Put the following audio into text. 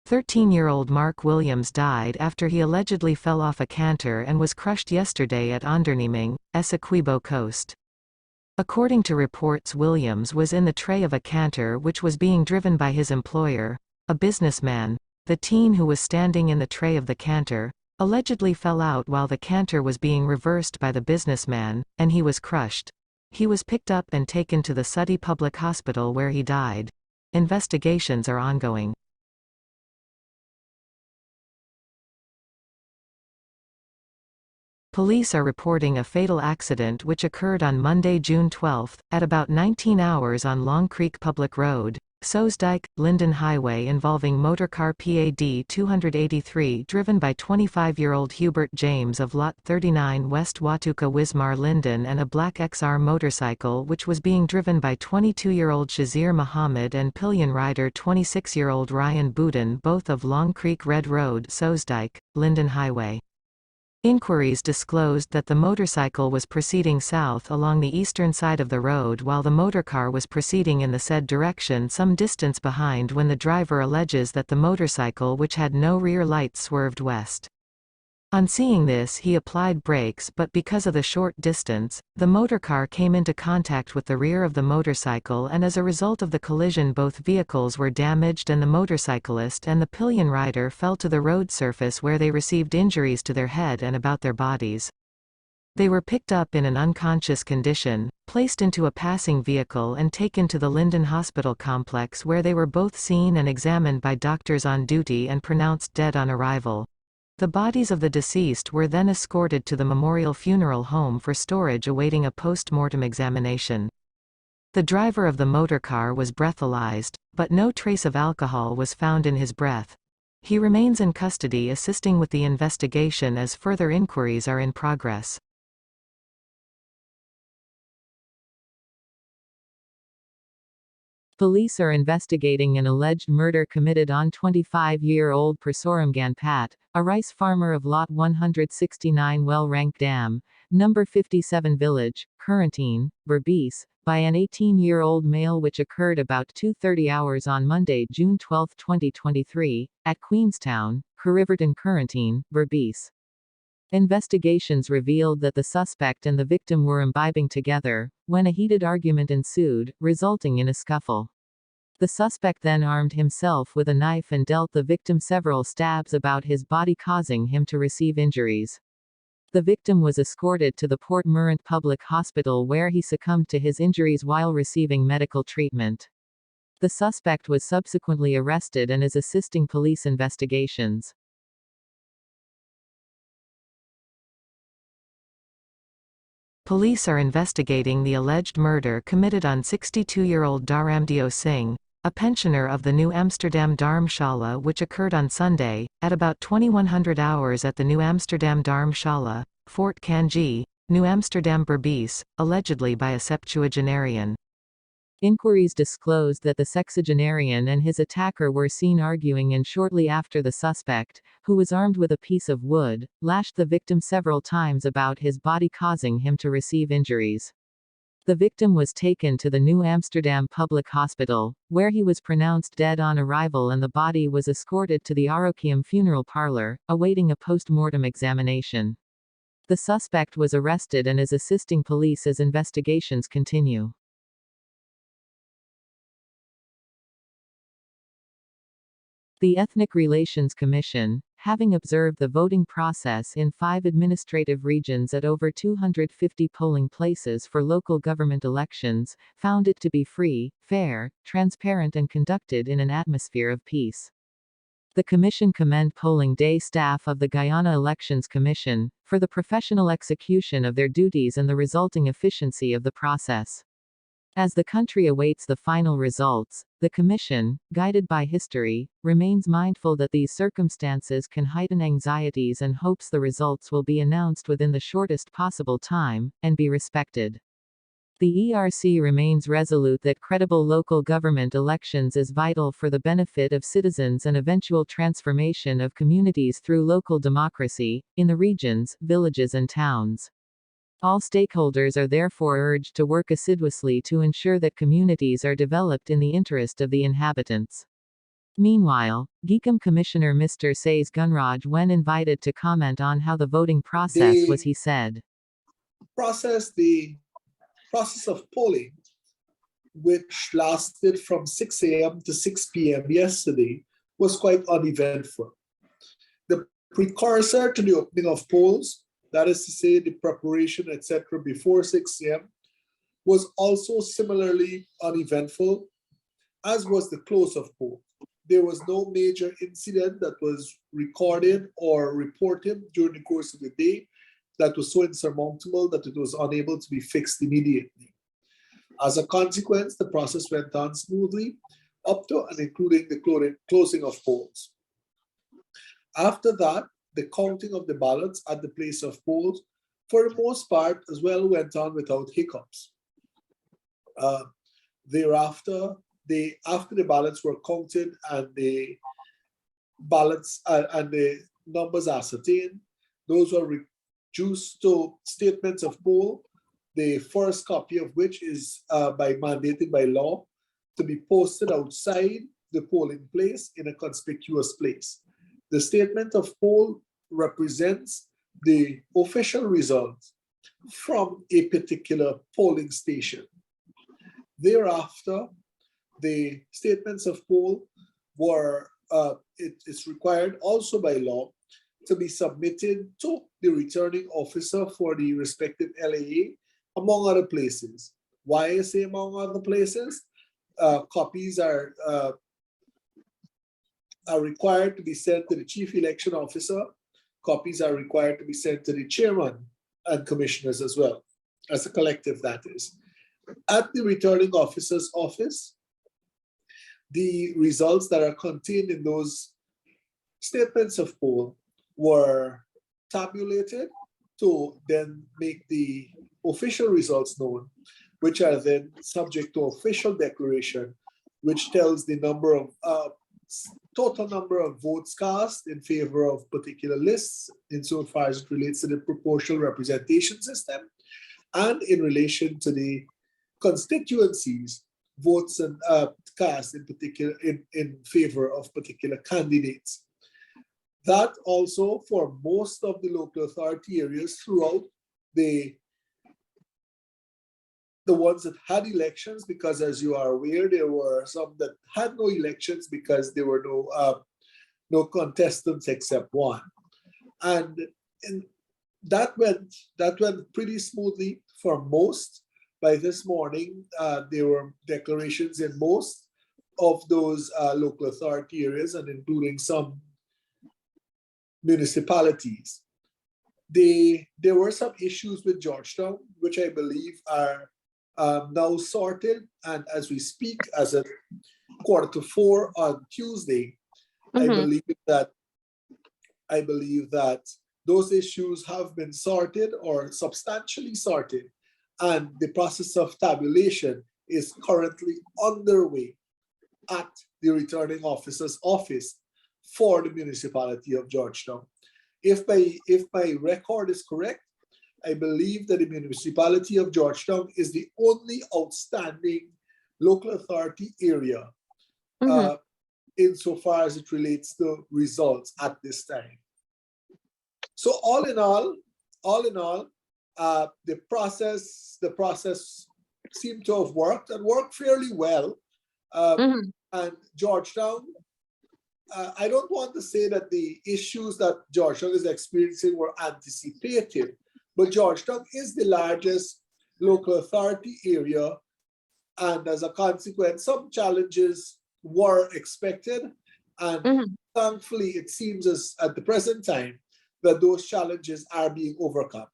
13-year-old Mark Williams died after he allegedly fell off a canter and was crushed yesterday at Onderneming, Essequibo Coast. According to reports, Williams was in the tray of a canter which was being driven by his employer, a businessman. The teen who was standing in the tray of the canter allegedly fell out while the canter was being reversed by the businessman, and he was crushed. He was picked up and taken to the Suddy Public Hospital where he died. Investigations are ongoing. Police are reporting a fatal accident which occurred on Monday, June 12, at about 19 hours on Long Creek Public Road, Soesdijk, Linden Highway, involving motorcar PAD 283 driven by 25-year-old Hubert James of Lot 39 West Watuka Wismar Linden and a black XR motorcycle which was being driven by 22-year-old Shazir Muhammad and pillion rider 26-year-old Ryan Boudin, both of Long Creek Red Road, Soesdijk, Linden Highway. Inquiries disclosed that the motorcycle was proceeding south along the eastern side of the road while the motorcar was proceeding in the said direction some distance behind when the driver alleges that the motorcycle, which had no rear lights, swerved west. On seeing this, he applied brakes, but because of the short distance, the motorcar came into contact with the rear of the motorcycle, and as a result of the collision both vehicles were damaged and the motorcyclist and the pillion rider fell to the road surface where they received injuries to their head and about their bodies. They were picked up in an unconscious condition, placed into a passing vehicle and taken to the Linden Hospital complex where they were both seen and examined by doctors on duty and pronounced dead on arrival. The bodies of the deceased were then escorted to the Memorial Funeral Home for storage awaiting a post-mortem examination. The driver of the motorcar was breathalyzed, but no trace of alcohol was found in his breath. He remains in custody assisting with the investigation as further inquiries are in progress. Police are investigating an alleged murder committed on 25-year-old Persoramgan Pat, a rice farmer of Lot 169 Well-Rank Dam, number 57 Village, Currentine, Berbice, by an 18-year-old male, which occurred about 2:30 hours on Monday, June 12, 2023, at Queenstown, Riverton, Currentine, Berbice. Investigations revealed that the suspect and the victim were imbibing together, when a heated argument ensued, resulting in a scuffle. The suspect then armed himself with a knife and dealt the victim several stabs about his body, causing him to receive injuries. The victim was escorted to the Port Morant Public Hospital where he succumbed to his injuries while receiving medical treatment. The suspect was subsequently arrested and is assisting police investigations. Police are investigating the alleged murder committed on 62-year-old Dharamdio Singh, a pensioner of the New Amsterdam Dharmshala, which occurred on Sunday, at about 2100 hours at the New Amsterdam Dharmshala, Fort Kanji, New Amsterdam Berbice, allegedly by a septuagenarian. Inquiries disclosed that the sexagenarian and his attacker were seen arguing, and shortly after the suspect, who was armed with a piece of wood, lashed the victim several times about his body, causing him to receive injuries. The victim was taken to the New Amsterdam Public Hospital, where he was pronounced dead on arrival, and the body was escorted to the Arokium Funeral Parlor, awaiting a post-mortem examination. The suspect was arrested and is assisting police as investigations continue. The Ethnic Relations Commission, having observed the voting process in 5 administrative regions at over 250 polling places for local government elections, found it to be free, fair, transparent and conducted in an atmosphere of peace. The Commission commend polling day staff of the Guyana Elections Commission for the professional execution of their duties and the resulting efficiency of the process. As the country awaits the final results, the Commission, guided by history, remains mindful that these circumstances can heighten anxieties and hopes the results will be announced within the shortest possible time, and be respected. The ERC remains resolute that credible local government elections is vital for the benefit of citizens and eventual transformation of communities through local democracy, in the regions, villages and towns. All stakeholders are therefore urged to work assiduously to ensure that communities are developed in the interest of the inhabitants. Meanwhile, GECOM Commissioner Mr. Says Gunraj, when invited to comment on how the voting process was, he said, The process of polling, which lasted from 6 a.m. to 6 p.m. yesterday, was quite uneventful. The precursor to the opening of polls, that is to say the preparation, etc., before 6 a.m., was also similarly uneventful, as was the close of polls. There was no major incident that was recorded or reported during the course of the day that was so insurmountable that it was unable to be fixed immediately. As a consequence, the process went on smoothly up to and including the closing of polls. After that, the counting of the ballots at the place of polls, for the most part, as well, went on without hiccups. Thereafter, after the ballots were counted and the ballots and the numbers ascertained, those were reduced to statements of poll, the first copy of which is mandated by law to be posted outside the polling place in a conspicuous place. The statement of poll represents the official results from a particular polling station. Thereafter, the statements of poll were, it is required also by law to be submitted to the returning officer for the respective LAA, among other places. Why I say among other places? Copies are required to be sent to the chief election officer. Copies are required to be sent to the chairman and commissioners as well, as a collective, that is. At the returning officer's office, the results that are contained in those statements of poll were tabulated to then make the official results known, which are then subject to official declaration, which tells the number of total number of votes cast in favor of particular lists, insofar as it relates to the proportional representation system, and in relation to the constituencies, votes and cast in particular in favor of particular candidates. That also for most of the local authority areas throughout the ones that had elections, because as you are aware, there were some that had no elections because there were no contestants except one. And that went pretty smoothly for most. By this morning, there were declarations in most of those local authority areas, and including some municipalities. There were some issues with Georgetown, which I believe are now sorted. And as we speak, as at 3:45 on Tuesday, I believe that those issues have been sorted or substantially sorted, and the process of tabulation is currently underway at the returning officer's office for the municipality of Georgetown. If my record is correct, I believe that the municipality of Georgetown is the only outstanding local authority area insofar as it relates to results at this time. So all in all, the process seemed to have worked and worked fairly well. And Georgetown, I don't want to say that the issues that Georgetown is experiencing were anticipated, but Georgetown is the largest local authority area, and as a consequence, some challenges were expected, and thankfully it seems as at the present time that those challenges are being overcome.